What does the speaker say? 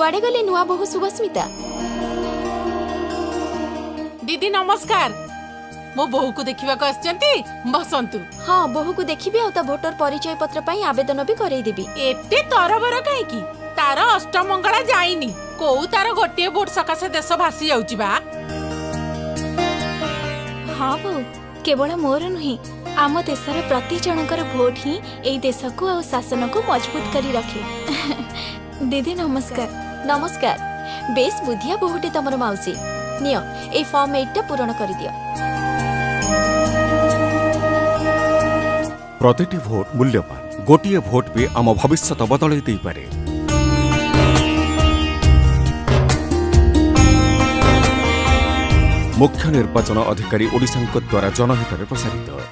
कुआडे गले नुआ बहु सुभस्मिता? दीदी नमस्कार। मो बहु को देखिबा को आछंती बसंतु। हाँ बहु को देखिबी आ भोटर परिचय पत्र पई आवेदन भी करई देबी। एते तरबर काहे की तार अष्टमंगला जाईनी को तार गोटे वोट सकासे देश भासी जाउची बा। हाँ बहु केवल मोर नुहे आम देशर प्रति जनकर भोट ही एई देश को आ शासन को मजबूत करी रखे। दीदी नमस्कार। नमस्कार। बेस बुद्धिया बहुटे तमर माउसी नियो ए फॉर्म 8 टा पूर्ण करि दियो। प्रतिटी भोट मूल्यवान गोटे भोट भी आम भविष्य बदल दे पारे। मुख्य निर्वाचन अधिकारी ओडिशा द्वारा जनहित प्रसारित।